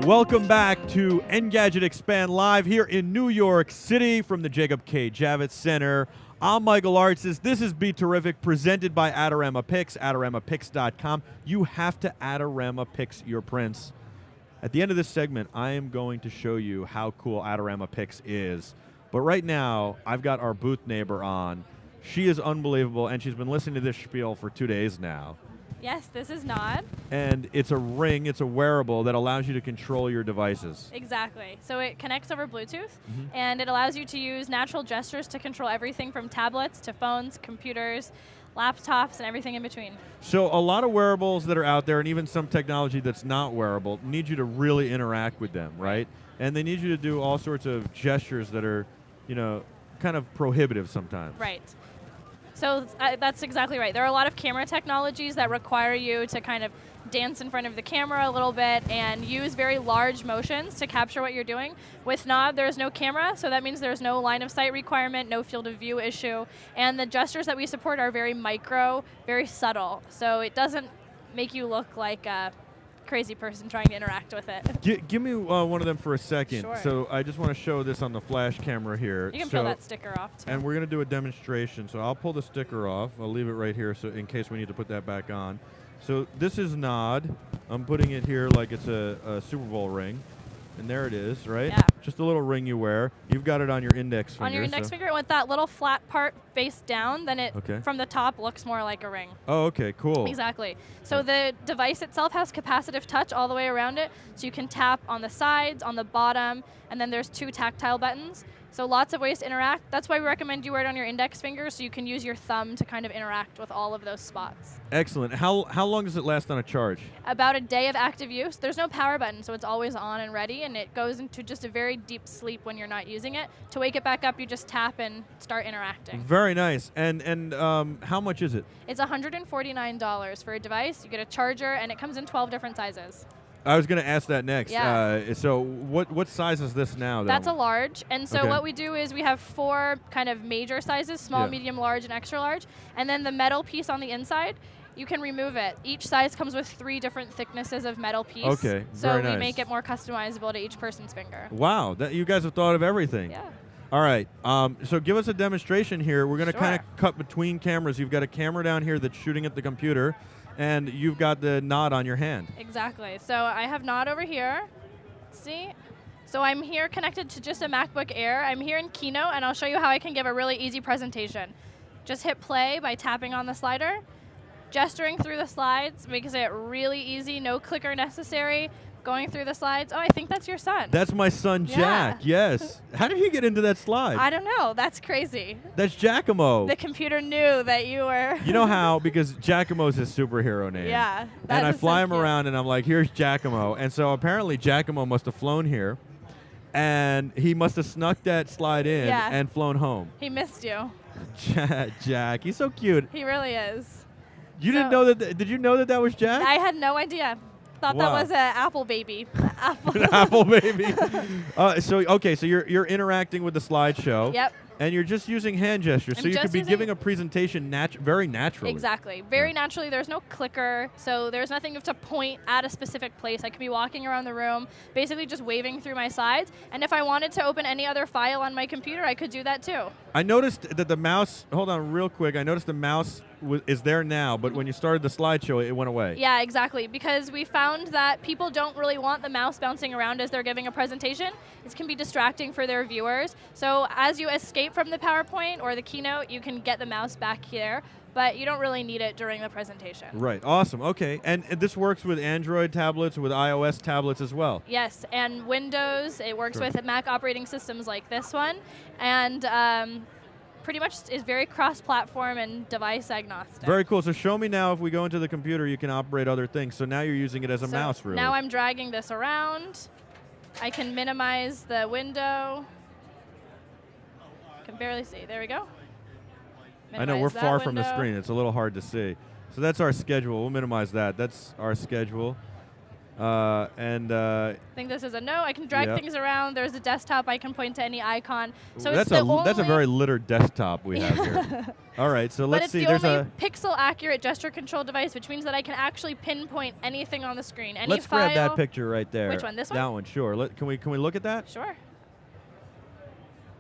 Welcome back to Engadget Expand live here in New York City from the Jacob K. Javits Center. I'm Michael Artsis. This is BeTerrific, presented by Adorama Pix, AdoramaPix.com. You have to Adorama Pix your prints. At the end of this segment, I am going to show you how cool Adorama Pix is. But right now, I've got our booth neighbor on. She is unbelievable, and she's been listening to this spiel for 2 days now. Yes, this is Nod. And it's a ring, it's a wearable that allows you to control your devices. Exactly. So it connects over Bluetooth, and it allows you to use natural gestures to control everything from tablets to phones, computers, laptops, and everything in between. So a lot of wearables that are out there, and even some technology that's not wearable, need you to really interact with them, right? And they need you to do all sorts of gestures that are, you know, kind of prohibitive sometimes. Right. So that's exactly right. There are a lot of camera technologies that require you to kind of dance in front of the camera a little bit and use very large motions to capture what you're doing. With Nod, there's no camera, so that means there's no line of sight requirement, no field of view issue, and the gestures that we support are very micro, very subtle, so it doesn't make you look like a crazy person trying to interact with it. Give me one of them for a second. Sure. So I just want to show this on the flash camera here. You can peel that sticker off, too. And we're going to do a demonstration. So I'll pull the sticker off. I'll leave it right here so in case we need to put that back on. So this is Nod. I'm putting it here like it's a Super Bowl ring. And there it is, right? Yeah. Just a little ring you wear. You've got it on your index finger. On your index finger with that little flat part face down, then it, from the top, looks more like a ring. Oh, okay, cool. Exactly. So the device itself has capacitive touch all the way around it, so you can tap on the sides, on the bottom, and then there's 2 tactile buttons. So lots of ways to interact. That's why we recommend you wear it on your index finger so you can use your thumb to kind of interact with all of those spots. Excellent. How long does it last on a charge? About a day of active use. There's no power button, so it's always on and ready, and it goes into just a very deep sleep when you're not using it. To wake it back up, you just tap and start interacting. Very nice. And how much is it? It's $149 for a device. You get a charger, and it comes in 12 different sizes. I was going to ask that next. Yeah. So what size is this now? That's a large. And so what we do is we have 4 kind of major sizes, small, medium, large, and extra large. And then the metal piece on the inside, you can remove it. Each size comes with 3 different thicknesses of metal piece. Okay, so very we nice. make it more customizable to each person's finger. Wow, you guys have thought of everything. Yeah. All right, so give us a demonstration here. We're going to kind of cut between cameras. You've got a camera down here that's shooting at the computer, and you've got the Nod on your hand. Exactly. So I have Nod over here. See? So I'm here connected to just a MacBook Air. I'm here in Keynote, and I'll show you how I can give a really easy presentation. Just hit play by tapping on the slider. Gesturing through the slides makes it really easy, no clicker necessary. Going through the slides. Oh, I think that's your son. That's my son, Jack, yes. How did he get into that slide? I don't know. That's crazy. That's Giacomo. The computer knew that you were. You know how? Because Giacomo's his superhero name. Yeah. And I fly him around, and I'm like, here's Giacomo. And so apparently Giacomo must have flown here, and he must have snuck that slide in and flown home. He missed you. Jack, he's so cute. He really is. You didn't know that? Did you know that was Jack? I had no idea. Thought that was an Apple baby. An Apple baby. So you're interacting with the slideshow. Yep. And you're just using hand gestures, so you could be giving a presentation very naturally. Exactly. Very naturally. There's no clicker, so there's nothing you have to point at a specific place. I could be walking around the room, basically just waving through my slides. And if I wanted to open any other file on my computer, I could do that too. I noticed that the mouse, hold on real quick, I noticed the mouse is there now, but when you started the slideshow, it went away. Yeah, exactly, because we found that people don't really want the mouse bouncing around as they're giving a presentation. It can be distracting for their viewers. So as you escape from the PowerPoint or the keynote, you can get the mouse back here, but you don't really need it during the presentation. Right, awesome, okay. And this works with Android tablets, with iOS tablets as well? Yes, and Windows, it works with Mac operating systems like this one, and pretty much is very cross-platform and device agnostic. Very cool. So show me now, if we go into the computer, you can operate other things. So now you're using it as a mouse, really. Now I'm dragging this around. I can minimize the window. Can barely see. There we go. I know, we're far from the screen. It's a little hard to see. So that's our schedule. We'll minimize that. That's our schedule. I think this is a no. I can drag things around. There's a desktop. I can point to any icon. So that's a very littered desktop we have here. All right, so let's see. There's a pixel-accurate gesture control device, which means that I can actually pinpoint anything on the screen. Let's grab that picture right there. Which one? This one? That one, sure. Can we look at that? Sure.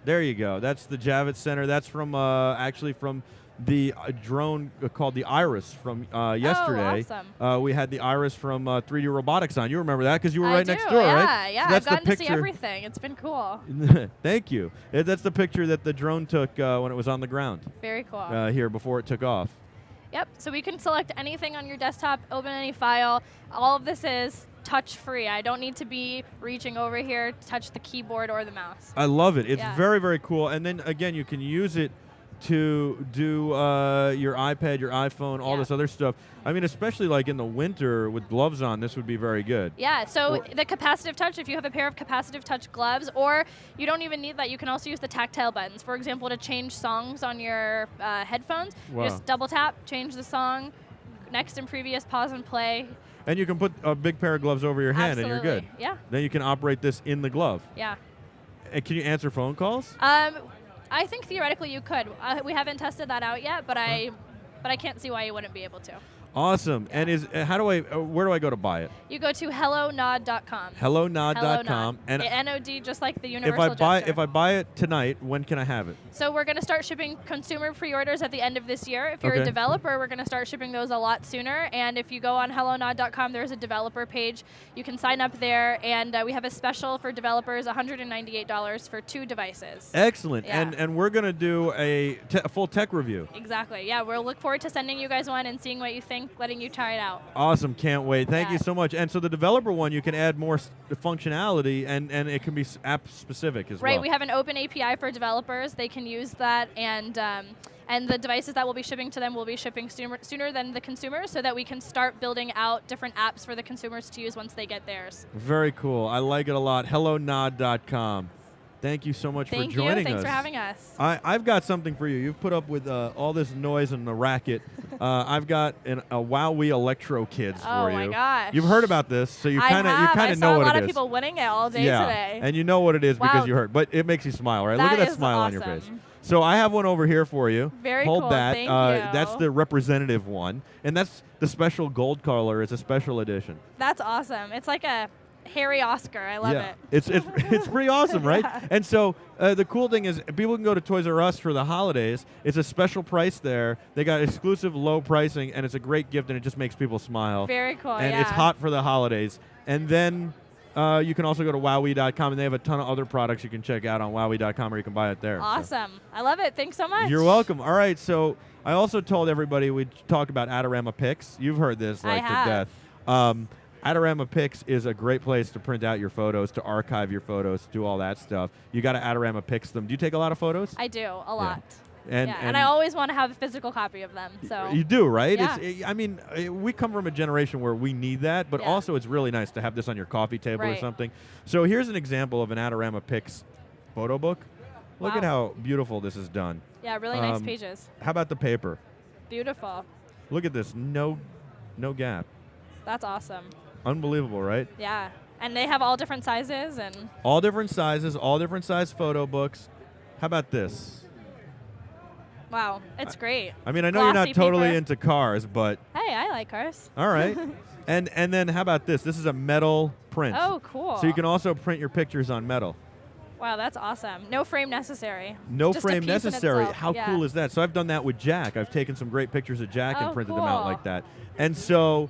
There you go. That's the Javits Center. That's from actually from the drone called the Iris from yesterday. Oh, awesome. We had the Iris from 3D Robotics on. You remember that because you were right next door, yeah, right? Yeah, So I've gotten to see everything. It's been cool. Thank you. That's the picture that the drone took when it was on the ground. Very cool. Here before it took off. Yep. So we can select anything on your desktop, open any file. All of this is touch-free. I don't need to be reaching over here to touch the keyboard or the mouse. I love it. It's very, very cool. And then, again, you can use it to do your iPad, your iPhone, all this other stuff. I mean, especially like in the winter with gloves on, this would be very good. Yeah, so the capacitive touch, if you have a pair of capacitive touch gloves, or you don't even need that, you can also use the tactile buttons. For example, to change songs on your headphones, you just double tap, change the song, next and previous, pause and play. And you can put a big pair of gloves over your hand and you're good. Yeah. Then you can operate this in the glove. Yeah. And can you answer phone calls? I think theoretically you could. We haven't tested that out yet, but I can't see why you wouldn't be able to. Awesome. Yeah. And where do I go to buy it? You go to hellonod.com. Hellonod.com. And NOD, just like the universal gesture. If I buy it tonight, when can I have it? So we're going to start shipping consumer pre-orders at the end of this year. If you're a developer, we're going to start shipping those a lot sooner. And if you go on hellonod.com, there's a developer page. You can sign up there, and we have a special for developers, $198 for 2 devices. Excellent. Yeah. And we're going to do a full tech review. Exactly. Yeah, we'll look forward to sending you guys one and seeing what you think, letting you try it out. Awesome. Can't wait. Thank you so much. And so the developer one, you can add more functionality, and it can be app specific as well. Right. We have an open API for developers. They can use that, and the devices that will be shipping to them will be shipping sooner than the consumers, so that we can start building out different apps for the consumers to use once they get theirs. Very cool. I like it a lot. Hellonod.com. Thank you so much for joining us. Thanks for having us. I've got something for you. You've put up with all this noise and the racket. I've got a Wowee Electro Kids for you. Oh my gosh! You've heard about this, so you kind of know what it is. I saw a lot of people winning it all day today. And you know what it is because you heard. But it makes you smile, right? Look at that smile on your face. So I have one over here for you. Very Hold cool. that. Thank you. That's the representative one, and that's the special gold color. It's a special edition. That's awesome. It's like a Harry Oscar. I love it. It's pretty awesome, right? And so the cool thing is people can go to Toys R Us for the holidays. It's a special price there. They got exclusive low pricing, and it's a great gift, and it just makes people smile. Very cool, And it's hot for the holidays. And then you can also go to Wowee.com, and they have a ton of other products you can check out on Wowee.com, or you can buy it there. Awesome. So. I love it. Thanks so much. You're welcome. All right, so I also told everybody we'd talk about Adorama Pix. You've heard this to death. Adorama Pix is a great place to print out your photos, to archive your photos, do all that stuff. You got to Adorama Pix them. Do you take a lot of photos? I do, a lot. And I always want to have a physical copy of them. So you do, right? Yeah. We come from a generation where we need that, but also it's really nice to have this on your coffee table or something. So here's an example of an Adorama Pix photo book. Look at how beautiful this is done. Yeah, really nice pages. How about the paper? Beautiful. Look at this, no gap. That's awesome. Unbelievable, right? Yeah, and they have all different sizes and. All different sizes, all different size photo books. How about this? Wow, it's great. I mean, I know Glossy you're not totally paper. into cars, but. Hey, I like cars. All right. and then how about this? This is a metal print. Oh, cool. So you can also print your pictures on metal. Wow, that's awesome. No frame necessary. No Just frame a piece in necessary. itself. How cool is that? So I've done that with Jack. I've taken some great pictures of Jack and printed them out cool. like that. And so.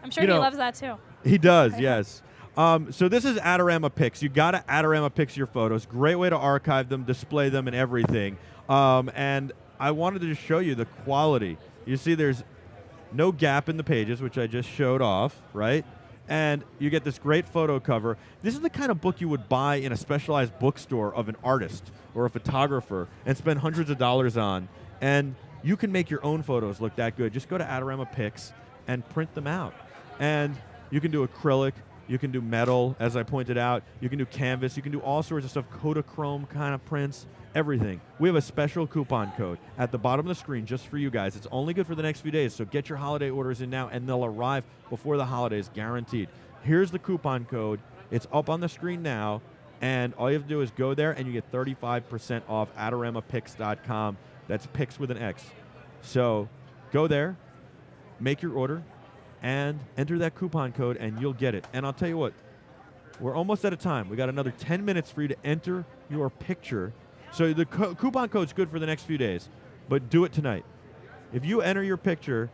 I'm sure he loves that too. He does, yes. So this is Adorama Pix. You got to Adorama Pix your photos. Great way to archive them, display them, and everything. And I wanted to just show you the quality. You see there's no gap in the pages, which I just showed off, right? And you get this great photo cover. This is the kind of book you would buy in a specialized bookstore of an artist or a photographer and spend hundreds of dollars on. And you can make your own photos look that good. Just go to Adorama Pix and print them out. And you can do acrylic, you can do metal, as I pointed out, you can do canvas, you can do all sorts of stuff, Kodachrome kind of prints, everything. We have a special coupon code at the bottom of the screen just for you guys. It's only good for the next few days, so get your holiday orders in now, and they'll arrive before the holidays, guaranteed. Here's the coupon code. It's up on the screen now, and all you have to do is go there, and you get 35% off AdoramAPix.com. That's Pix with an X. So go there, make your order, and enter that coupon code, and you'll get it. And I'll tell you what, we're almost out of time. We got another 10 minutes for you to enter your picture. So the coupon code's good for the next few days, but do it tonight. If you enter your picture,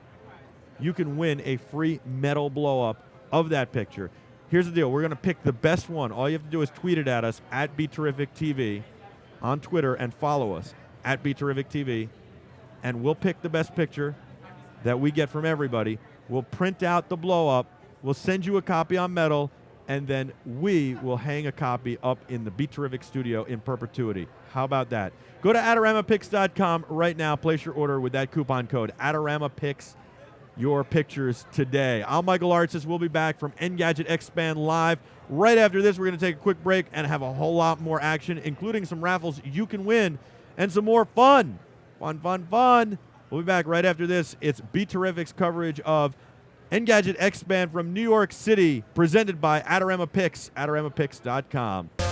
you can win a free metal blow-up of that picture. Here's the deal. We're going to pick the best one. All you have to do is tweet it at us at BeTerrificTV on Twitter and follow us at BeTerrificTV, and we'll pick the best picture that we get from everybody. We'll print out the blow-up. We'll send you a copy on metal, and then we will hang a copy up in the BeTerrific studio in perpetuity. How about that? Go to AdoramAPix.com right now. Place your order with that coupon code, AdoramAPix. Your pictures today. I'm Michael Artsis. We'll be back from Engadget Expand Live. Right after this, we're going to take a quick break and have a whole lot more action, including some raffles you can win and some more fun. Fun. We'll be back right after this. It's BeTerrific's coverage of Engadget Expand from New York City, presented by AdoramAPix, AdoramAPix.com.